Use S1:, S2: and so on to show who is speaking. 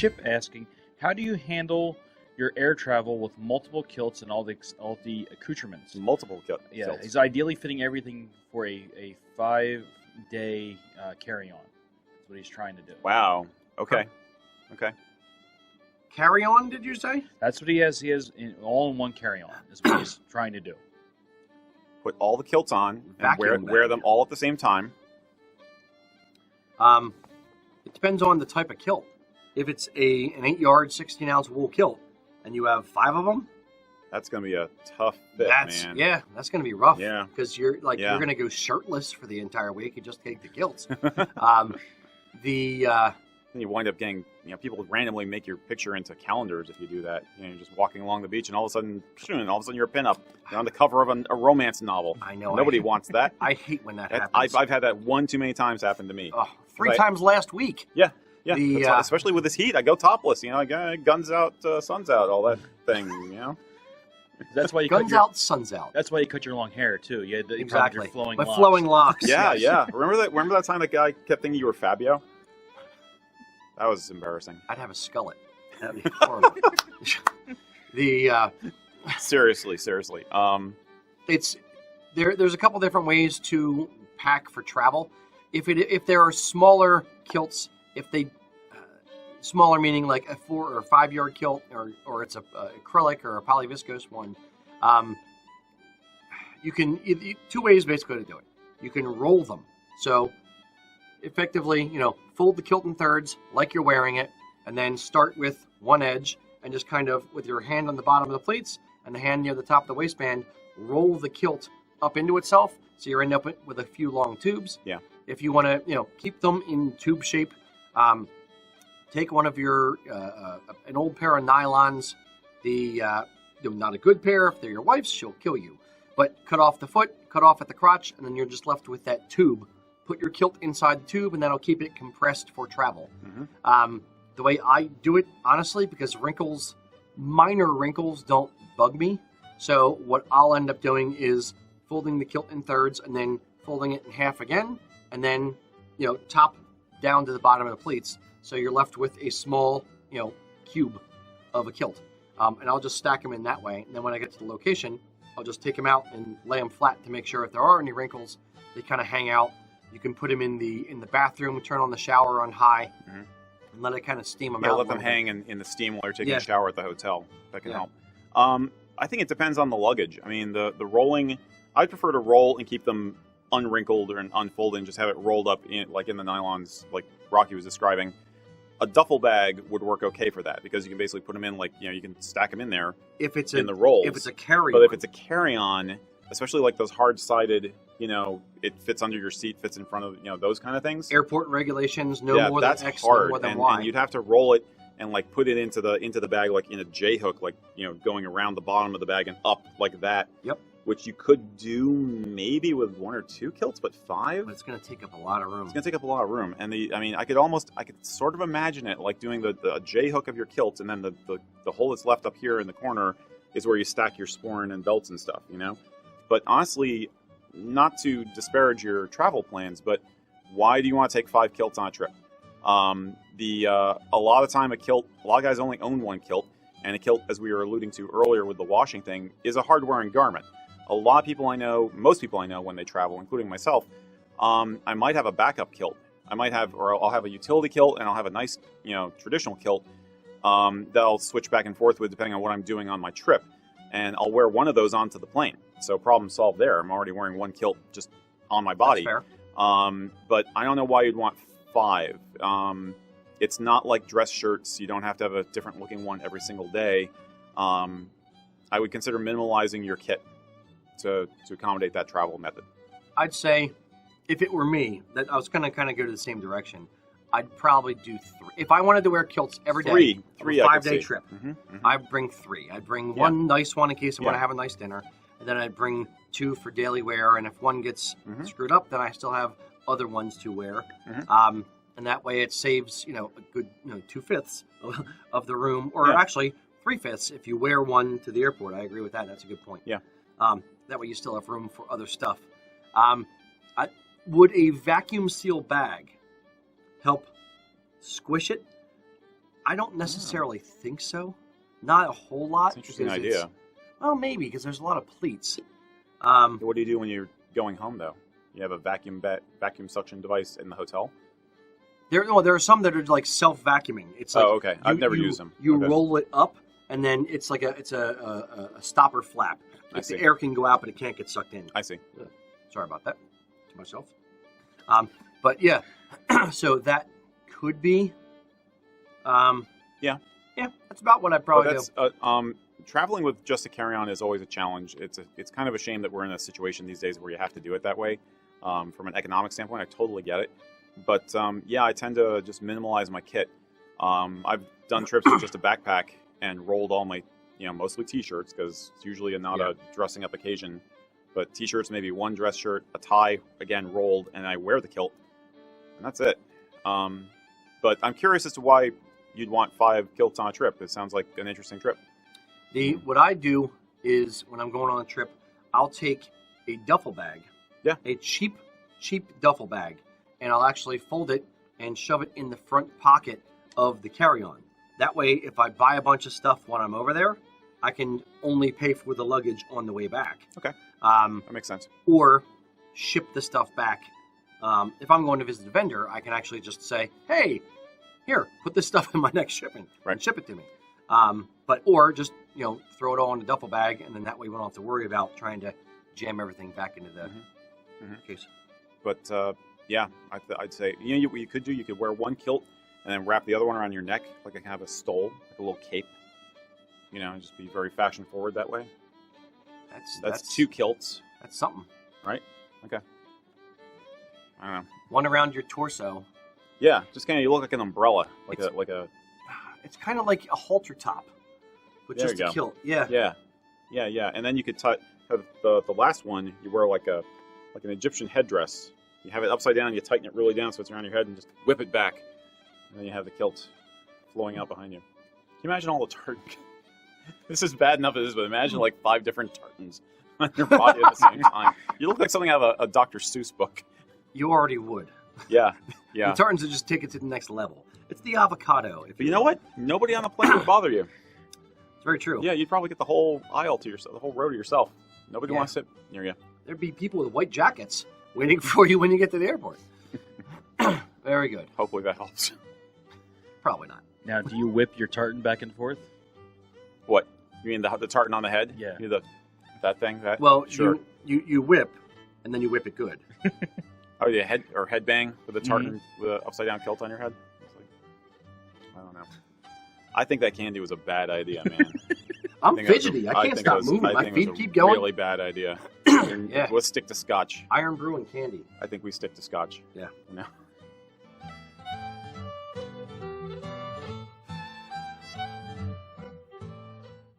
S1: Chip asking, how do you handle your air travel with multiple kilts and all the accoutrements?
S2: Multiple kilts.
S1: Yeah, he's ideally fitting everything for a 5-day carry-on. That's what he's trying to do.
S2: Wow. Okay. Okay.
S3: Carry on, did you say?
S1: That's what he has. He has all in one carry-on. Is what he's trying to do.
S2: Put all the kilts on and wear them all at the same time.
S3: It depends on the type of kilt. If it's an 8-yard, 16-ounce wool kilt, and you have 5 of them,
S2: that's going to be a tough fit, man.
S3: Yeah, that's going to be rough.
S2: Yeah.
S3: Because you're going to go shirtless for the entire week and just take the kilts.
S2: Then you wind up getting, people randomly make your picture into calendars if you do that. You're just walking along the beach, and all of a sudden you're a pinup. You're on the cover of a romance novel.
S3: I know.
S2: Nobody wants that.
S3: I hate when that happens.
S2: I've had that one too many times happen to me.
S3: Oh, 3 times last week.
S2: Yeah. Yeah, especially with this heat, I go topless. I got guns out, sun's out, all that thing.
S1: That's why you
S3: guns out, sun's out.
S1: That's why you cut your long hair too. You had
S3: exactly
S1: your flowing
S3: my
S1: locks.
S3: flowing locks.
S2: Yeah, yeah. Remember that time that guy kept thinking you were Fabio? That was embarrassing.
S3: I'd have a skullet. That'd be horrible.
S2: Seriously.
S3: It's there's a couple different ways to pack for travel. If there are smaller kilts, smaller meaning like a 4 or 5 yard kilt, or it's a acrylic or a polyviscose one, you can 2 ways basically to do it. You can roll them. So effectively, fold the kilt in thirds like you're wearing it, and then start with one edge and just kind of with your hand on the bottom of the pleats and the hand near the top of the waistband, roll the kilt up into itself. So you're end up with a few long tubes.
S2: Yeah.
S3: If you want to, keep them in tube shape, take one of your an old pair of nylons. Not a good pair. If they're your wife's, she'll kill you. But cut off the foot, cut off at the crotch, and then you're just left with that tube. Put your kilt inside the tube, and that'll keep it compressed for travel. Mm-hmm. The way I do it, honestly, because minor wrinkles don't bug me. So what I'll end up doing is folding the kilt in thirds and then folding it in half again, and then, top down to the bottom of the pleats. So you're left with a small, cube of a kilt. And I'll just stack them in that way. And then when I get to the location, I'll just take them out and lay them flat to make sure if there are any wrinkles, they kind of hang out. You can put them in the bathroom, turn on the shower on high, mm-hmm. and let it kind of steam them out.
S2: Let them hang in the steam while you're taking a shower at the hotel. That can help. I think it depends on the luggage. I mean, the rolling, I'd prefer to roll and keep them unwrinkled or unfolded and just have it rolled up in the nylons like Rocky was describing. A duffel bag would work okay for that because you can basically put them in you can stack them in there in the rolls.
S3: If it's a carry-on.
S2: But if it's a carry-on, especially like those hard-sided, it fits under your seat, fits in front of, those kind of things.
S3: Airport regulations, more than X, no more than Y.
S2: And you'd have to roll it and put it into the bag in a J-hook, going around the bottom of the bag and up like that.
S3: Yep.
S2: Which you could do maybe with 1 or 2 kilts, but 5?
S3: But it's going to take up a lot of room.
S2: It's going to take up a lot of room. And I could sort of imagine it like doing the J-hook of your kilt, and then the hole that's left up here in the corner is where you stack your sporran and belts and stuff, But honestly, not to disparage your travel plans, but why do you want to take 5 kilts on a trip? A lot of time a lot of guys only own 1 kilt, and a kilt, as we were alluding to earlier with the washing thing, is a hard-wearing garment. A lot of people I know, most people I know when they travel, including myself, I might have a backup kilt. I'll have a utility kilt, and I'll have a nice, traditional kilt that I'll switch back and forth with depending on what I'm doing on my trip. And I'll wear one of those onto the plane. So problem solved there. I'm already wearing 1 kilt just on my body.
S3: That's fair.
S2: But I don't know why you'd want 5. It's not like dress shirts. You don't have to have a different looking one every single day. I would consider minimalizing your kit to accommodate that travel method.
S3: I'd say, if it were me, that I was going to kind of go to the same direction. I'd probably do 3. If I wanted to wear kilts every day,
S2: three
S3: a 5-day trip,
S2: mm-hmm, mm-hmm.
S3: I'd bring 3. I'd bring 1 nice one in case I want to have a nice dinner, and then I'd bring 2 for daily wear. And if one gets screwed up, then I still have other ones to wear. Mm-hmm. And that way, it saves a good 2/5 of the room, or actually 3/5 if you wear one to the airport. I agree with that. That's a good point.
S2: Yeah.
S3: That way, you still have room for other stuff. Would a vacuum seal bag help squish it? I don't necessarily think so. Not a whole lot.
S2: It's an interesting
S3: because
S2: idea.
S3: Well, maybe because there's a lot of pleats.
S2: What do you do when you're going home though? You have a vacuum suction device in the hotel.
S3: There are some that are like self-vacuuming. It's like
S2: Okay. I've never used them.
S3: You
S2: Okay.
S3: roll it up, and then it's like a stopper flap.
S2: I
S3: Like
S2: see.
S3: the air can go out, but it can't get sucked in.
S2: I see.
S3: Sorry about that to myself. But yeah, so that could be.
S2: Yeah.
S3: Yeah, that's about what I probably do.
S2: That's traveling with just a carry-on is always a challenge. It's kind of a shame that we're in a situation these days where you have to do it that way. From an economic standpoint, I totally get it. But yeah, I tend to just minimalize my kit. I've done trips with just a backpack and rolled all my, mostly t-shirts because it's usually not a dressing up occasion. But t-shirts, maybe one dress shirt, a tie, again rolled, and I wear the kilt, and that's it. But I'm curious as to why you'd want 5 kilts on a trip. It sounds like an interesting trip.
S3: What I do is when I'm going on a trip, I'll take a duffel bag.
S2: Yeah.
S3: A cheap duffel bag, and I'll actually fold it and shove it in the front pocket of the carry-on. That way, if I buy a bunch of stuff when I'm over there, I can only pay for the luggage on the way back.
S2: Okay.
S3: That
S2: makes sense.
S3: Or ship the stuff back. If I'm going to visit a vendor, I can actually just say, hey, here, put this stuff in my next shipping and ship it to me. Or just, throw it all in the duffel bag, and then that way we don't have to worry about trying to jam everything back into the case.
S2: But yeah, I'd say what you could do. You could wear one kilt and then wrap the other one around your neck, like I have a stole, like a little cape. And just be very fashion forward that way. That's 2 kilts.
S3: That's something,
S2: right? Okay. I don't know.
S3: One around your torso.
S2: Yeah, just kind of you look like an umbrella, like a.
S3: It's kind of like a halter top, but
S2: There
S3: just
S2: you
S3: a
S2: go.
S3: kilt. Yeah.
S2: Yeah. And then you could have the last one. You wear like an Egyptian headdress. You have it upside down. You tighten it really down so it's around your head, and just whip it back, and then you have the kilt flowing out behind you. Can you imagine all the tartans? This is bad enough as it is, but imagine like 5 different tartans on your body at the same time. You look like something out of a Dr. Seuss book.
S3: You already would.
S2: Yeah.
S3: The tartans would just take it to the next level. It's the avocado.
S2: But you know what? Nobody on the plane would bother you.
S3: It's very true.
S2: Yeah, you'd probably get the whole aisle to yourself, the whole row to yourself. Nobody wants to sit near you.
S3: There'd be people with white jackets waiting for you when you get to the airport. Very good.
S2: Hopefully that helps.
S3: Probably not.
S1: Now, do you whip your tartan back and forth?
S2: What? You mean the tartan on the head?
S1: Yeah.
S2: That thing?
S3: Well,
S2: sure.
S3: You whip, and then you whip it good.
S2: Oh, yeah, head bang with a tartan with an upside down kilt on your head. I don't know. I think that candy was a bad idea, man.
S3: I'm fidgety. I can't stop moving. My feet keep going.
S2: Really bad idea.
S3: Yeah.
S2: Let's stick to scotch.
S3: Iron Brew and candy.
S2: I think we stick to scotch.
S3: Yeah.